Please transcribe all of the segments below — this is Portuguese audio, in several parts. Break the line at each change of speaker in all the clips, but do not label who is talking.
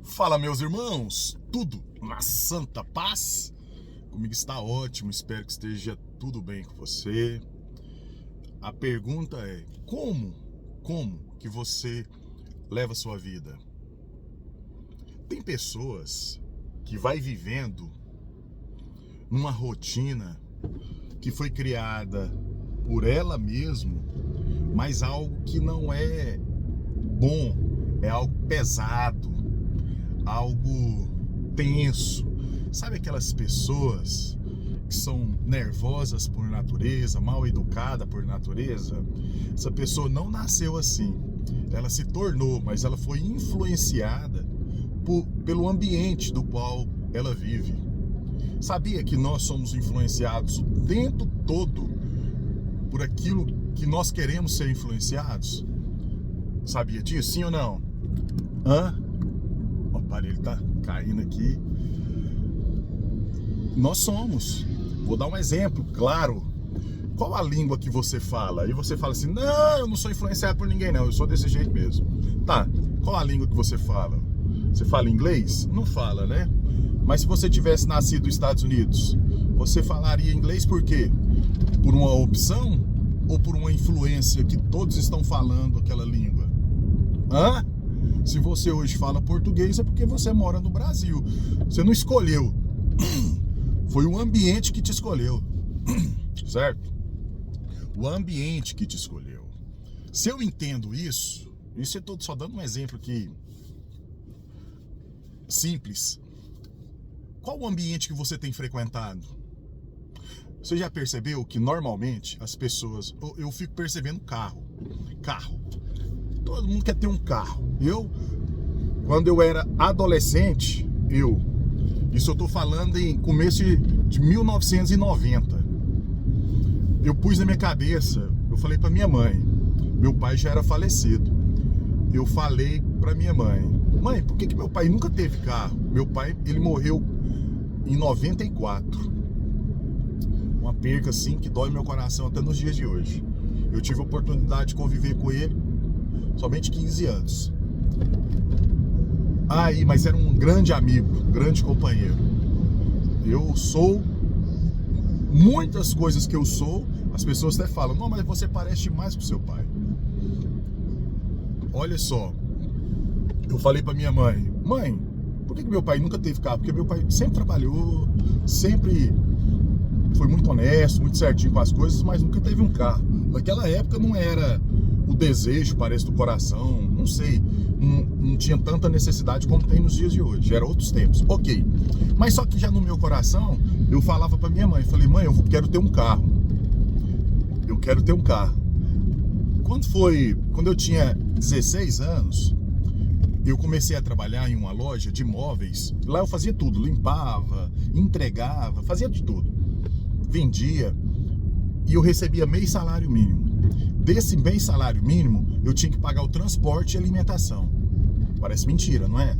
Fala, meus irmãos, tudo na santa paz? Comigo está ótimo, espero que esteja tudo bem com você. A pergunta é, como que você leva a sua vida? Tem pessoas que vai vivendo numa rotina que foi criada por ela mesma, mas algo que não é bom, é algo pesado, algo tenso. Sabe aquelas pessoas que são nervosas por natureza, mal educada por natureza? Essa pessoa não nasceu assim. Ela se tornou, mas ela foi influenciada pelo ambiente do qual ela vive. Sabia que nós somos influenciados o tempo todo por aquilo que nós queremos ser influenciados? Sabia disso, sim ou não? O aparelho tá caindo aqui. Nós somos. Vou dar um exemplo, claro. Qual a língua que você fala? E você fala assim, não, eu não sou influenciado por ninguém não, eu sou desse jeito mesmo. Tá, qual a língua que você fala? Você fala inglês? Não fala, né? Mas se você tivesse nascido nos Estados Unidos, você falaria inglês por quê? Por uma opção ou por uma influência que todos estão falando aquela língua? Se você hoje fala português é porque você mora no Brasil. Você não escolheu. Foi o ambiente que te escolheu. Certo? O ambiente que te escolheu. Se eu entendo isso eu estou só dando um exemplo aqui simples. Qual o ambiente que você tem frequentado? Você já percebeu que normalmente as pessoas... Eu fico percebendo carro. Todo mundo quer ter um carro. Quando eu era adolescente, isso eu tô falando em começo de 1990. Eu pus na minha cabeça, eu falei pra minha mãe, meu pai já era falecido. Eu falei pra minha mãe, por que meu pai nunca teve carro? Meu pai, ele morreu em 94. Uma perca assim que dói meu coração até nos dias de hoje. Eu tive a oportunidade de conviver com ele somente 15 anos. Mas era um grande amigo, um grande companheiro. Eu sou muitas coisas que eu sou, as pessoas até falam, não, mas você parece demais com seu pai. Olha só, eu falei pra minha mãe, por que meu pai nunca teve carro? Porque meu pai sempre trabalhou, sempre foi muito honesto, muito certinho com as coisas, mas nunca teve um carro. Naquela época não era o desejo, parece, do coração, não sei, não tinha tanta necessidade como tem nos dias de hoje, era outros tempos, ok. Mas só que já no meu coração, eu falava pra minha mãe, falei, mãe, eu quero ter um carro. Eu quero ter um carro. Quando eu tinha 16 anos, eu comecei a trabalhar em uma loja de móveis. Lá eu fazia tudo, limpava, entregava, fazia de tudo. Vendia e eu recebia meio salário mínimo. Desse meio salário mínimo, eu tinha que pagar o transporte e alimentação. Parece mentira, não é?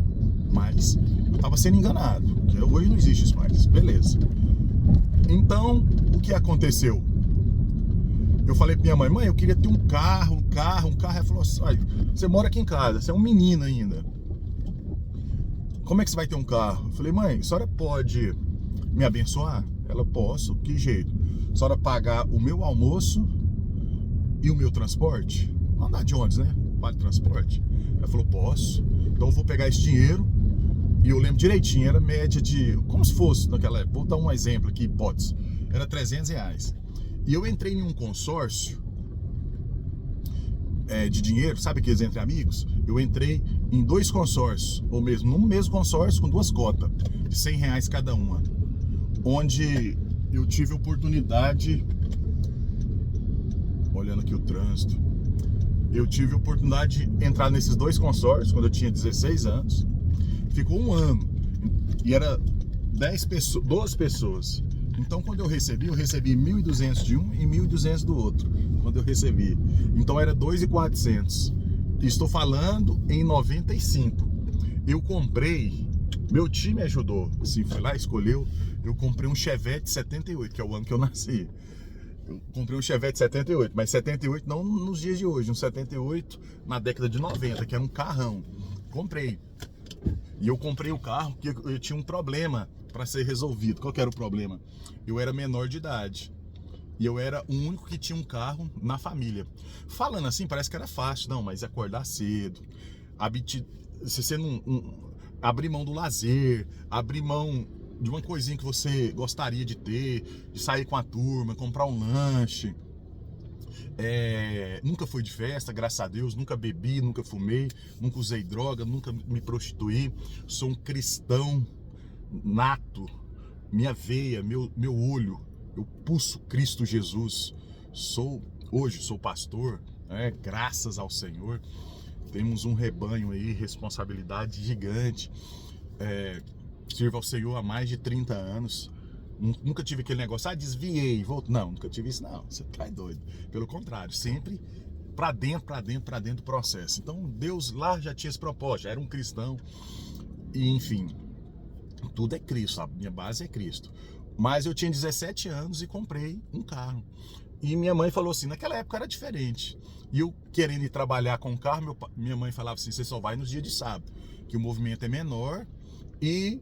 Mas eu estava sendo enganado, porque hoje não existe isso mais. Beleza. Então, o que aconteceu? Eu falei pra minha mãe, eu queria ter um carro. Ela falou assim, você mora aqui em casa, você é um menino ainda. Como é que você vai ter um carro? Eu falei, mãe, a senhora pode me abençoar? Ela, posso, que jeito? A senhora pagar o meu almoço e o meu transporte? Andar de ônibus, né? Vale transporte. Ela falou, posso. Então eu vou pegar esse dinheiro. E eu lembro direitinho, era média de... Como se fosse naquela época. Vou dar um exemplo aqui, hipótese. Era R$300. E eu entrei em um consórcio de dinheiro, sabe aqueles entre amigos? Eu entrei em 2 consórcios, ou mesmo num mesmo consórcio com 2 cotas, de R$100 cada uma. Onde eu tive a oportunidade, olhando aqui o trânsito, eu tive a oportunidade de entrar nesses 2 consórcios quando eu tinha 16 anos. Ficou um ano e era 12 pessoas. Então quando eu recebi 1.200 de um e 1.200 do outro. Quando eu recebi. Então era 2.400. Estou falando em 95. Eu comprei, meu time ajudou. Assim, foi lá, escolheu. Eu comprei um Chevette 78, que é o ano que eu nasci. Eu comprei um Chevette 78, mas 78 não nos dias de hoje, um 78 na década de 90, que era um carrão. Comprei. E eu comprei o carro porque eu tinha um problema para ser resolvido. Qual que era o problema? Eu era menor de idade. E eu era o único que tinha um carro na família. Falando assim, parece que era fácil. Não, mas acordar cedo, se você não abrir mão do lazer, abrir mão de uma coisinha que você gostaria de ter, de sair com a turma, comprar um lanche. Nunca fui de festa, graças a Deus, nunca bebi, nunca fumei, nunca usei droga, nunca me prostituí. Sou um cristão nato, minha veia, meu olho, eu pulso Cristo Jesus. Hoje sou pastor, graças ao Senhor. Temos um rebanho aí, responsabilidade gigante. Sirvo ao Senhor há mais de 30 anos. Nunca tive aquele negócio, desviei, volto. Não, nunca tive isso, não. Você tá doido. Pelo contrário, sempre pra dentro do processo. Então, Deus lá já tinha esse propósito, já era um cristão. E, enfim, tudo é Cristo, sabe? Minha base é Cristo. Mas eu tinha 17 anos e comprei um carro. E minha mãe falou assim, naquela época era diferente. E eu querendo ir trabalhar com o carro, minha mãe falava assim, você só vai nos dias de sábado, que o movimento é menor e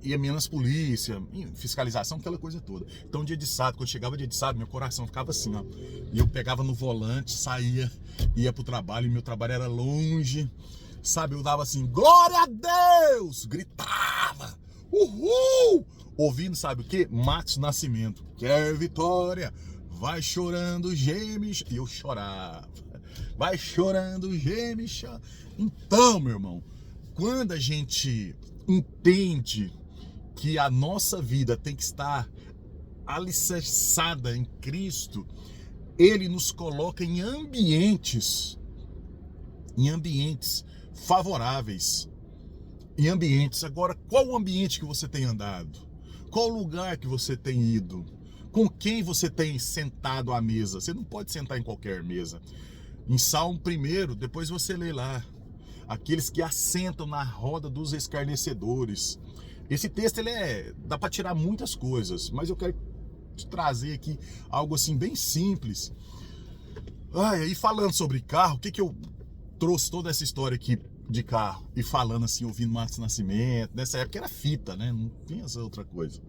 é menos polícia, fiscalização, aquela coisa toda. Então, dia de sábado, quando chegava dia de sábado, meu coração ficava assim, ó. E eu pegava no volante, saía, ia pro trabalho, e meu trabalho era longe, sabe? Eu dava assim, glória a Deus! Gritava, uhul! Ouvindo, sabe o quê? Matos Nascimento. Quer vitória? Vai chorando, geme, e eu chorava. Vai chorando, geme, chora. Então, meu irmão, quando a gente entende que a nossa vida tem que estar alicerçada em Cristo, Ele nos coloca em ambientes favoráveis, em ambientes. Agora, qual o ambiente que você tem andado? Qual lugar que você tem ido? Com quem você tem sentado à mesa? Você não pode sentar em qualquer mesa. Em Salmo 1, depois você lê lá, aqueles que assentam na roda dos escarnecedores. Esse texto dá para tirar muitas coisas, mas eu quero te trazer aqui algo assim bem simples. E falando sobre carro, o que eu trouxe toda essa história aqui de carro e falando assim, ouvindo Matos Nascimento. Nessa época era fita, né? Não tinha essa outra coisa.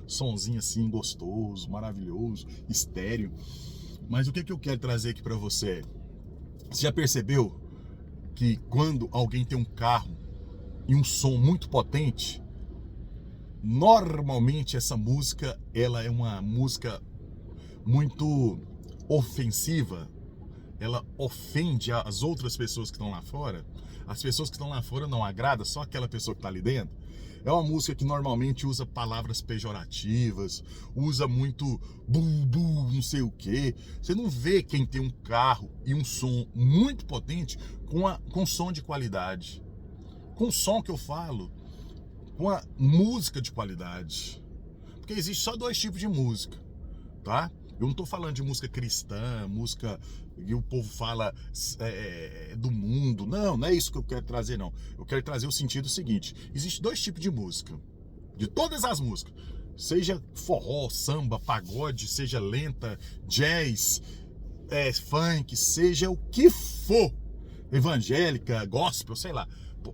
Sonzinho assim gostoso, maravilhoso, estéreo. Mas o que eu quero trazer aqui para você? Você já percebeu que quando alguém tem um carro e um som muito potente, normalmente essa música, ela é uma música muito ofensiva, ela ofende as outras pessoas que estão lá fora. As pessoas que estão lá fora não agrada só aquela pessoa que está ali dentro. É uma música que normalmente usa palavras pejorativas, usa muito não sei o quê. Você não vê quem tem um carro e um som muito potente com som de qualidade. Com som que eu falo, com a música de qualidade. Porque existe só 2 tipos de música, tá? Eu não estou falando de música cristã, música que o povo fala do mundo. Não é isso que eu quero trazer, não. Eu quero trazer o sentido seguinte. Existe 2 tipos de música. De todas as músicas. Seja forró, samba, pagode, seja lenta, jazz, funk, seja o que for. Evangélica, gospel, sei lá.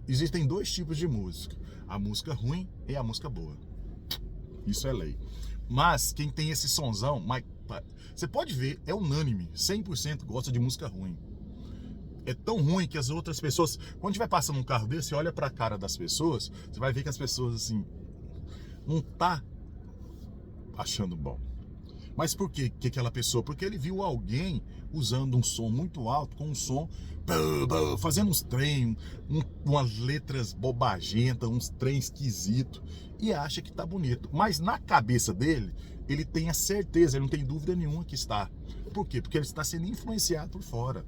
Existem 2 tipos de música. A música ruim e a música boa. Isso é lei. Mas quem tem esse sonzão, você pode ver, é unânime, 100% gosta de música ruim. É tão ruim que as outras pessoas, quando estiver passando um carro desse, você olha pra cara das pessoas, você vai ver que as pessoas assim, não tá achando bom. Mas por quê que aquela pessoa? Porque ele viu alguém usando um som muito alto, com um som, fazendo uns trem, umas letras bobagentas, uns trem esquisitos, e acha que tá bonito. Mas na cabeça dele, ele tem a certeza, ele não tem dúvida nenhuma que está. Por quê? Porque ele está sendo influenciado por fora.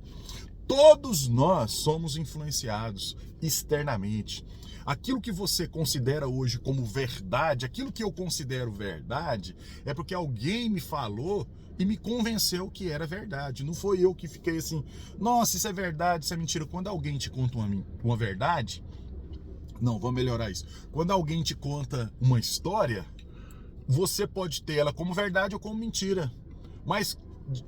Todos nós somos influenciados externamente. Aquilo que você considera hoje como verdade, aquilo que eu considero verdade, é porque alguém me falou e me convenceu que era verdade. Não foi eu que fiquei assim, nossa, isso é verdade, isso é mentira. Quando alguém te conta uma verdade, não, vou melhorar isso. Quando alguém te conta uma história, você pode ter ela como verdade ou como mentira. Mas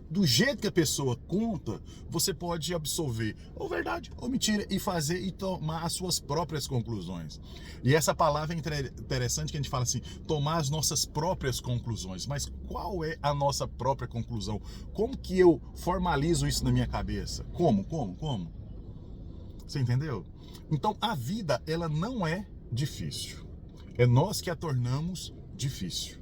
do jeito que a pessoa conta, você pode absorver ou verdade ou mentira e fazer e tomar as suas próprias conclusões. E essa palavra é interessante que a gente fala assim, tomar as nossas próprias conclusões. Mas qual é a nossa própria conclusão? Como que eu formalizo isso na minha cabeça? Como? Você entendeu? Então a vida, ela não é difícil. É nós que a tornamos difícil.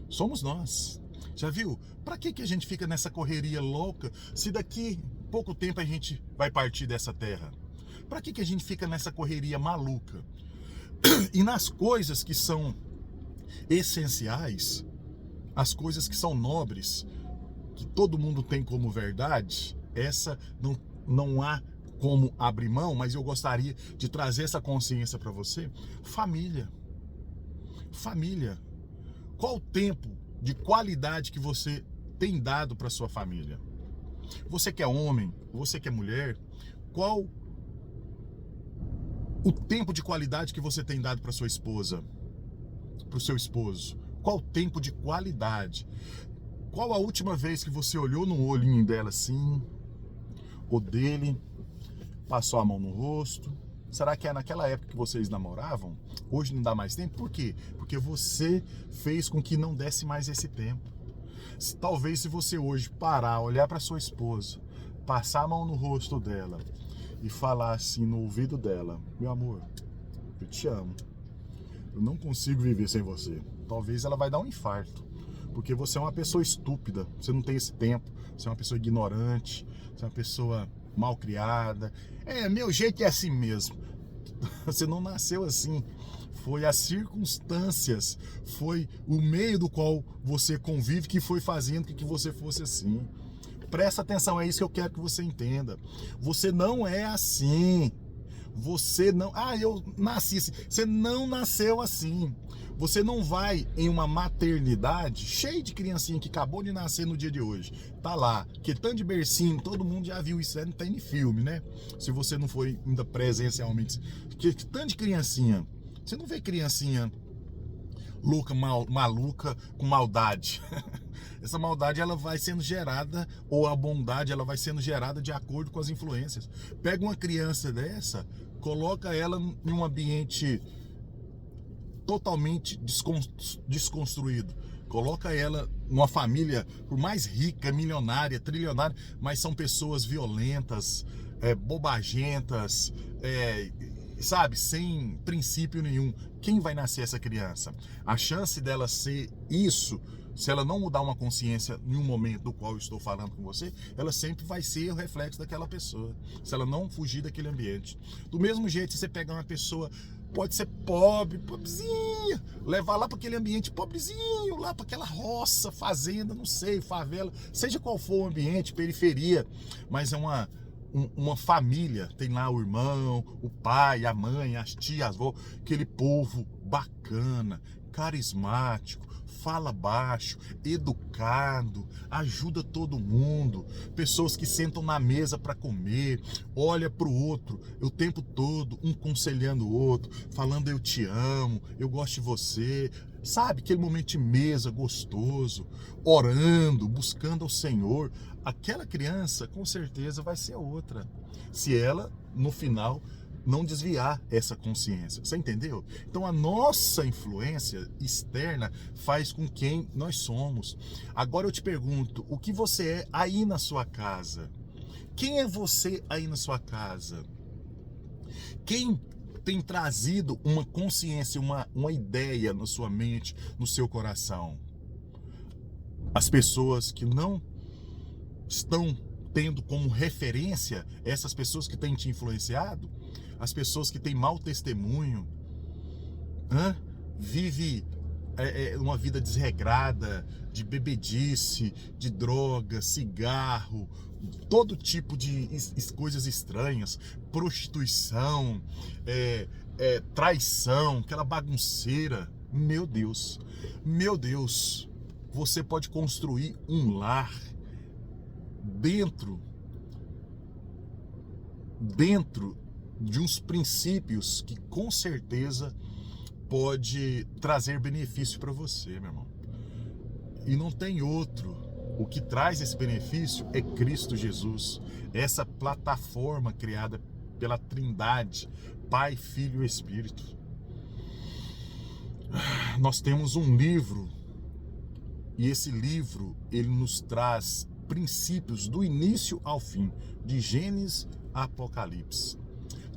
Somos nós. Já viu? Para que a gente fica nessa correria louca se daqui pouco tempo a gente vai partir dessa terra? Para que a gente fica nessa correria maluca? E nas coisas que são essenciais, as coisas que são nobres, que todo mundo tem como verdade, essa não há como abrir mão, mas eu gostaria de trazer essa consciência para você. Família. Família. Qual o tempo de qualidade que você tem dado para sua família? Você que é homem, você que é mulher, qual o tempo de qualidade que você tem dado para sua esposa, para o seu esposo? Qual o tempo de qualidade? Qual a última vez que você olhou no olhinho dela assim, ou dele, passou a mão no rosto? Será que é naquela época que vocês namoravam? Hoje não dá mais tempo? Por quê? Porque você fez com que não desse mais esse tempo. Talvez se você hoje parar, olhar para sua esposa, passar a mão no rosto dela e falar assim no ouvido dela: meu amor, eu te amo. Eu não consigo viver sem você. Talvez ela vai dar um infarto. Porque você é uma pessoa estúpida. Você não tem esse tempo. Você é uma pessoa ignorante. Você é uma pessoa mal criada. Meu jeito é assim mesmo. Você não nasceu assim. Foi as circunstâncias, foi o meio do qual você convive que foi fazendo que você fosse assim. Presta atenção, é isso que eu quero que você entenda. Você não é assim. Você não... eu nasci assim. Você não nasceu assim. Você não vai em uma maternidade cheia de criancinha que acabou de nascer no dia de hoje. Tá lá, que tanto de bercinho, todo mundo já viu isso, não tem em filme, né? Se você não foi ainda presencialmente. Que tanto de criancinha. Você não vê criancinha louca, maluca, com maldade. Essa maldade, ela vai sendo gerada, ou a bondade, ela vai sendo gerada de acordo com as influências. Pega uma criança dessa, coloca ela em um ambiente totalmente desconstruído. Coloca ela numa família, por mais rica, milionária, trilionária, mas são pessoas violentas, bobagentas, sabe, sem princípio nenhum. Quem vai nascer essa criança? A chance dela ser isso, se ela não mudar uma consciência em um momento do qual eu estou falando com você, ela sempre vai ser o reflexo daquela pessoa, se ela não fugir daquele ambiente. Do mesmo jeito, se você pegar uma pessoa, pode ser pobrezinha, levar lá para aquele ambiente pobrezinho, lá para aquela roça, fazenda, não sei, favela, seja qual for o ambiente, periferia, mas é uma família, tem lá o irmão, o pai, a mãe, as tias, as avó, aquele povo bacana, carismático, fala baixo, educado, ajuda todo mundo, pessoas que sentam na mesa para comer, olha para o outro o tempo todo, um aconselhando o outro, falando eu te amo, eu gosto de você, sabe, aquele momento de mesa gostoso, orando, buscando ao Senhor. Aquela criança com certeza vai ser outra, se ela no final não desviar essa consciência, você entendeu? Então a nossa influência externa faz com quem nós somos. Agora eu te pergunto, o que você é aí na sua casa? Quem é você aí na sua casa? Quem tem trazido uma consciência, uma ideia na sua mente, no seu coração? As pessoas que não estão tendo como referência essas pessoas que têm te influenciado, as pessoas que têm mau testemunho, vive uma vida desregrada, de bebedice, de droga, cigarro, todo tipo de coisas estranhas, prostituição, traição, aquela bagunceira. Meu Deus, você pode construir um lar dentro de uns princípios que com certeza pode trazer benefício para você, meu irmão. E não tem outro. O que traz esse benefício é Cristo Jesus, essa plataforma criada pela Trindade, Pai, Filho e Espírito. Nós temos um livro, e esse livro ele nos traz princípios do início ao fim, de Gênesis a Apocalipse.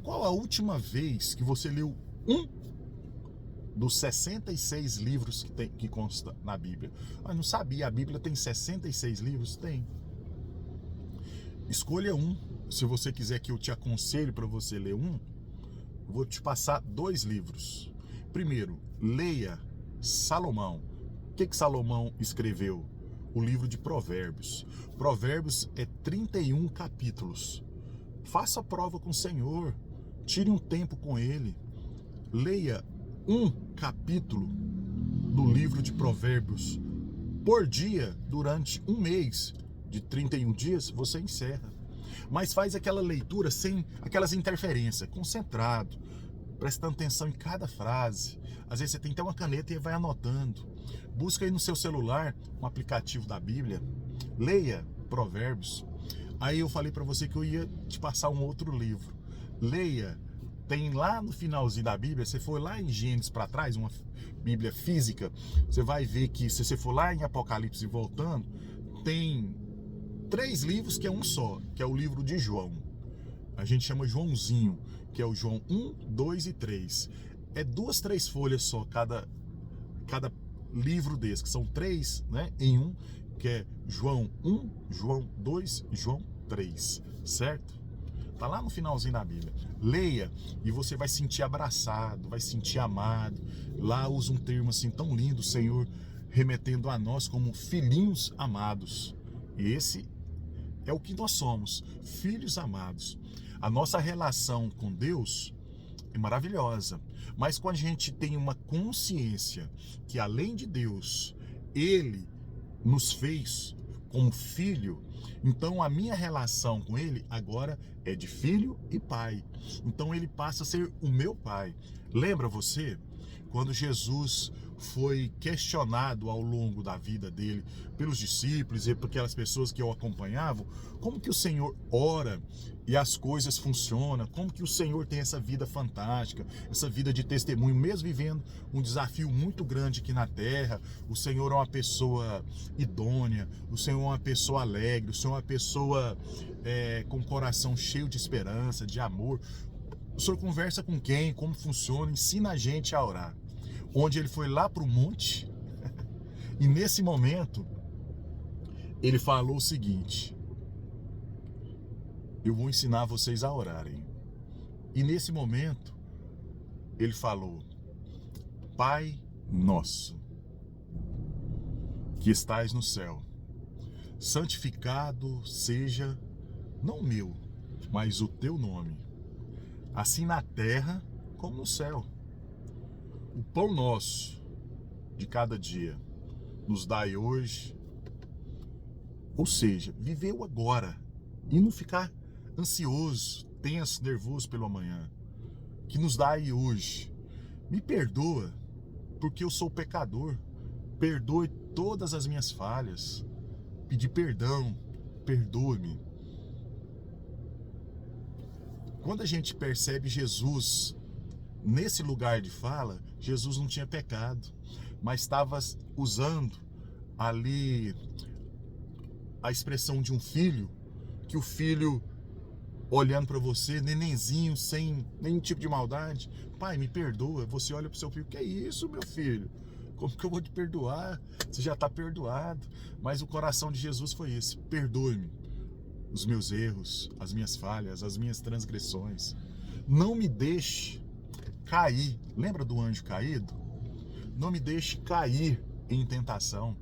Qual a última vez que você leu um dos 66 livros que consta na Bíblia? Eu não sabia, a Bíblia tem 66 livros? Tem. Escolha um. Se você quiser que eu te aconselhe para você ler um, eu vou te passar 2 livros. Primeiro, leia Salomão. O que Salomão escreveu? O livro de Provérbios. Provérbios é 31 capítulos. Faça a prova com o Senhor. Tire um tempo com Ele. Leia um capítulo do livro de Provérbios por dia durante um mês. De 31 dias, você encerra. Mas faz aquela leitura sem aquelas interferências, concentrado, prestando atenção em cada frase. Às vezes você tem até uma caneta e vai anotando. Busca aí no seu celular um aplicativo da Bíblia. Leia Provérbios. Aí eu falei para você que eu ia te passar um outro livro. Leia. Tem lá no finalzinho da Bíblia, se você for lá em Gênesis para trás, uma Bíblia física, você vai ver que se você for lá em Apocalipse e voltando, tem 3 livros que é um só, que é o livro de João. A gente chama Joãozinho, que é o João 1, 2 e 3. É 2, 3 folhas só cada livro desse, que são 3, né, em um, que é João 1, João 2 e João 3, certo? Tá lá no finalzinho da Bíblia. Leia e você vai sentir abraçado, vai sentir amado. Lá usa um termo assim tão lindo, o Senhor remetendo a nós como filhinhos amados. E esse é o que nós somos, filhos amados. A nossa relação com Deus é maravilhosa, mas quando a gente tem uma consciência que além de Deus, Ele nos fez como filho, então a minha relação com Ele agora é de filho e pai. Então Ele passa a ser o meu pai. Lembra você? Quando Jesus foi questionado ao longo da vida dele pelos discípulos e por aquelas pessoas que o acompanhavam, como que o Senhor ora e as coisas funcionam, como que o Senhor tem essa vida fantástica, essa vida de testemunho, mesmo vivendo um desafio muito grande aqui na terra. O Senhor é uma pessoa idônea, o Senhor é uma pessoa alegre, o Senhor é uma pessoa com o coração cheio de esperança, de amor. O Senhor conversa com quem, como funciona, ensina a gente a orar. Onde ele foi lá para o monte, e nesse momento, ele falou o seguinte: eu vou ensinar vocês a orarem. E nesse momento, ele falou: Pai nosso, que estais no céu, santificado seja, não o meu, mas o teu nome, assim na terra como no céu. O pão nosso de cada dia nos dai hoje. Ou seja, viver o agora e não ficar ansioso, tenso, nervoso pelo amanhã. Que nos dai hoje. Me perdoa, porque eu sou pecador. Perdoe todas as minhas falhas. Pedir perdão, perdoe-me. Quando a gente percebe Jesus nesse lugar de fala, Jesus não tinha pecado, mas estava usando ali a expressão de um filho, que o filho olhando para você, nenenzinho, sem nenhum tipo de maldade: pai, me perdoa. Você olha para o seu filho: que é isso, meu filho? Como que eu vou te perdoar? Você já está perdoado. Mas o coração de Jesus foi esse: perdoe-me os meus erros, as minhas falhas, as minhas transgressões. Não me deixe cair. Lembra do anjo caído? Não me deixe cair em tentação.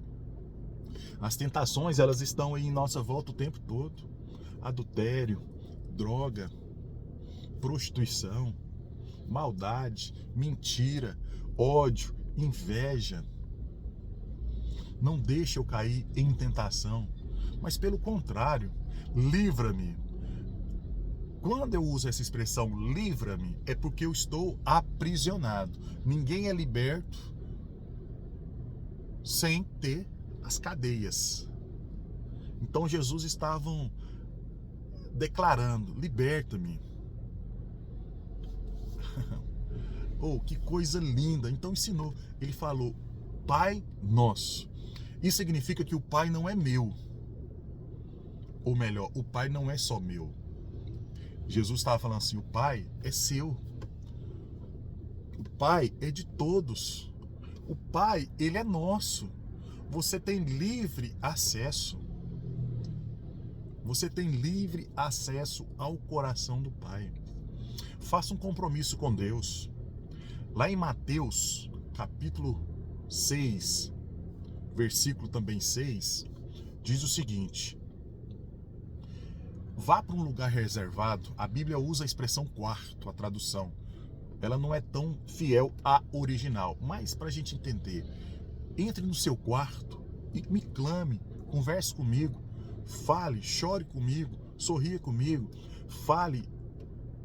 As tentações, elas estão aí em nossa volta o tempo todo. Adultério, droga, prostituição, maldade, mentira, ódio, inveja. Não deixe eu cair em tentação, mas pelo contrário, livra-me. Quando eu uso essa expressão livra-me, é porque eu estou aprisionado. Ninguém é liberto sem ter as cadeias. Então Jesus estava declarando: liberta-me. Oh, que coisa linda. Então ensinou. Ele falou: Pai Nosso. Isso significa que o Pai não é meu. Ou melhor, o Pai não é só meu. Jesus estava falando assim: o Pai é seu. O Pai é de todos. O Pai, ele é nosso. Você tem livre acesso. Você tem livre acesso ao coração do Pai. Faça um compromisso com Deus. Lá em Mateus, capítulo 6, versículo também 6, diz o seguinte: vá para um lugar reservado. A Bíblia usa a expressão quarto, a tradução. Ela não é tão fiel à original, mas para a gente entender, entre no seu quarto e me clame, converse comigo, fale, chore comigo, sorria comigo, fale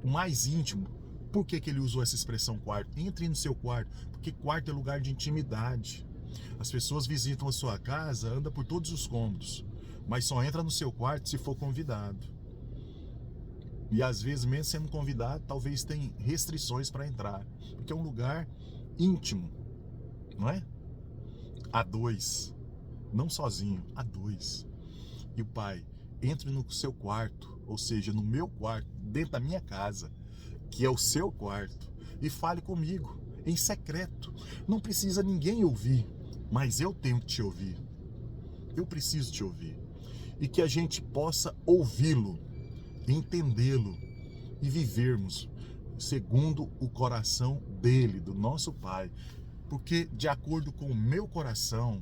o mais íntimo. Por que ele usou essa expressão quarto? Entre no seu quarto, porque quarto é lugar de intimidade. As pessoas visitam a sua casa, anda por todos os cômodos, mas só entra no seu quarto se for convidado. E às vezes, mesmo sendo convidado, talvez tenha restrições para entrar, porque é um lugar íntimo, não é? A dois, não sozinho, a dois. E o Pai, entre no seu quarto, ou seja, no meu quarto, dentro da minha casa, que é o seu quarto, e fale comigo, em secreto. Não precisa ninguém ouvir, mas eu tenho que te ouvir. Eu preciso te ouvir. E que a gente possa ouvi-lo, entendê-lo e vivermos segundo o coração dele, do nosso Pai. Porque de acordo com o meu coração,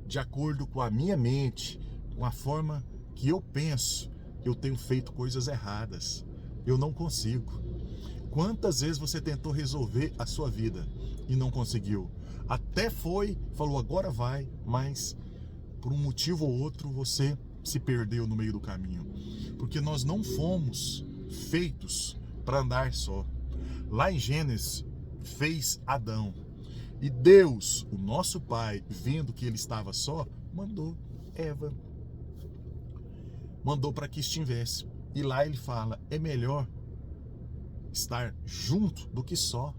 de acordo com a minha mente, com a forma que eu penso, eu tenho feito coisas erradas. Eu não consigo. Quantas vezes você tentou resolver a sua vida e não conseguiu? Até falou agora vai, mas por um motivo ou outro você se perdeu no meio do caminho. Porque nós não fomos feitos para andar só. Lá em Gênesis fez Adão. E Deus, o nosso Pai, vendo que ele estava só, mandou Eva. Mandou para que estivesse. E lá ele fala: é melhor estar junto do que só.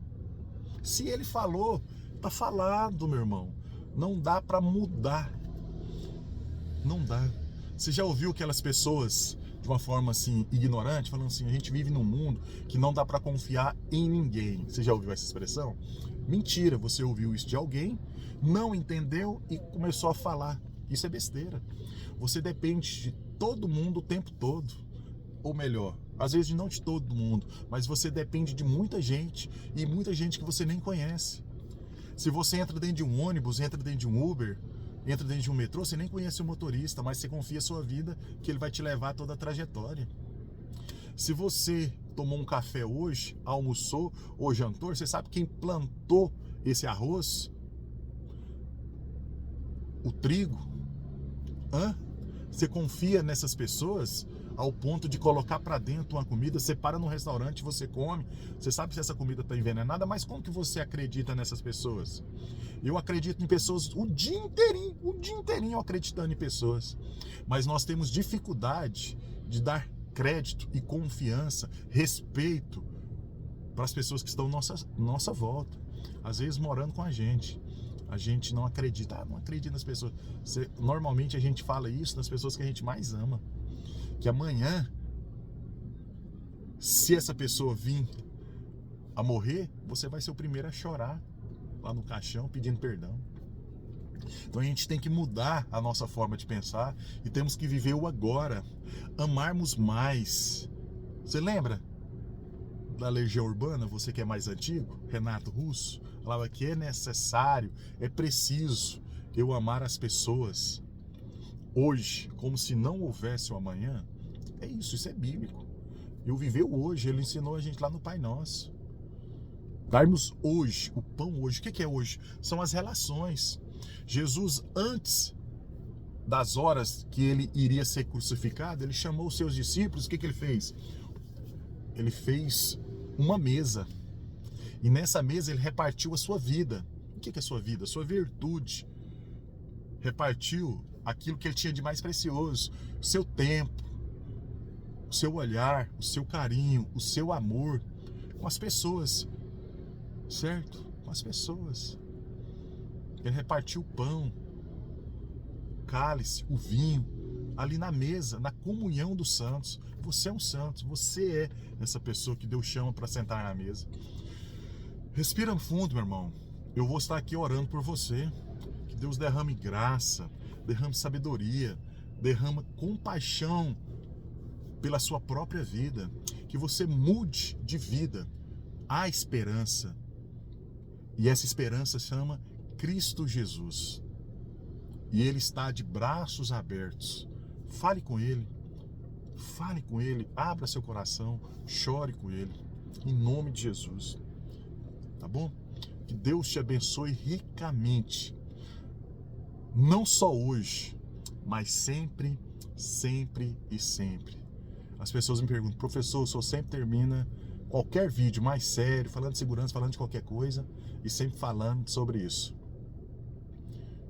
Se ele falou, tá falado, meu irmão. Não dá para mudar. Não dá. Você já ouviu aquelas pessoas de uma forma assim ignorante, falando assim: a gente vive num mundo que não dá para confiar em ninguém. Você já ouviu essa expressão? Mentira, você ouviu isso de alguém, não entendeu e começou a falar. Isso é besteira. Você depende de todo mundo o tempo todo. Ou melhor, às vezes não de todo mundo, mas você depende de muita gente e muita gente que você nem conhece. Se você entra dentro de um ônibus, entra dentro de um Uber, entra dentro de um metrô, você nem conhece o motorista, mas você confia a sua vida que ele vai te levar toda a trajetória. Se você tomou um café hoje, almoçou ou jantou, você sabe quem plantou esse arroz? O trigo? Você confia nessas pessoas ao ponto de colocar para dentro uma comida? Você para no restaurante, você come, você sabe se essa comida está envenenada, mas como que você acredita nessas pessoas? Eu acredito em pessoas o dia inteirinho acreditando em pessoas. Mas nós temos dificuldade de dar crédito e confiança, respeito para as pessoas que estão nossa volta. Às vezes morando com a gente não acredita, não acredita nas pessoas. Normalmente a gente fala isso das pessoas que a gente mais ama. Que amanhã, se essa pessoa vir a morrer, você vai ser o primeiro a chorar lá no caixão pedindo perdão. Então a gente tem que mudar a nossa forma de pensar e temos que viver o agora, amarmos mais. Você lembra da Legião Urbana, você que é mais antigo, Renato Russo, falava que é necessário, é preciso eu amar as pessoas hoje, como se não houvesse o amanhã. É isso é bíblico. Eu viveu hoje, ele ensinou a gente lá no Pai Nosso. Darmos hoje, o pão hoje. O que é hoje? São as relações. Jesus, antes das horas que ele iria ser crucificado, ele chamou os seus discípulos. O que ele fez? Ele fez uma mesa. E nessa mesa ele repartiu a sua vida. O que é a sua vida? A sua virtude. Repartiu aquilo que ele tinha de mais precioso, o seu tempo, o seu olhar, o seu carinho, o seu amor com as pessoas, certo? Com as pessoas. Ele repartiu o pão, o cálice, o vinho, ali na mesa, na comunhão dos santos. Você é um santo, você é essa pessoa que Deus chama para sentar na mesa. Respira fundo, meu irmão. Eu vou estar aqui orando por você. Que Deus derrame graça, derrame sabedoria, derrame compaixão pela sua própria vida. Que você mude de vida. Há esperança. E essa esperança se chama Cristo Jesus. E Ele está de braços abertos. Fale com Ele. Fale com Ele. Abra seu coração. Chore com Ele. Em nome de Jesus. Tá bom? Que Deus te abençoe ricamente. Não só hoje, mas sempre, sempre e sempre. As pessoas me perguntam, professor, o senhor sempre termina qualquer vídeo mais sério, falando de segurança, falando de qualquer coisa, e sempre falando sobre isso.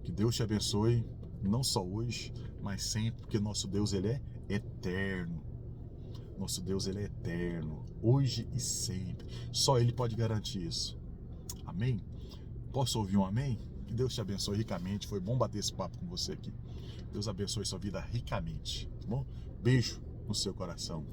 Que Deus te abençoe, não só hoje, mas sempre, porque nosso Deus, Ele é eterno. Nosso Deus, Ele é eterno, hoje e sempre. Só Ele pode garantir isso. Amém? Posso ouvir um amém? Que Deus te abençoe ricamente. Foi bom bater esse papo com você aqui. Deus abençoe sua vida ricamente, tá bom? Beijo no seu coração.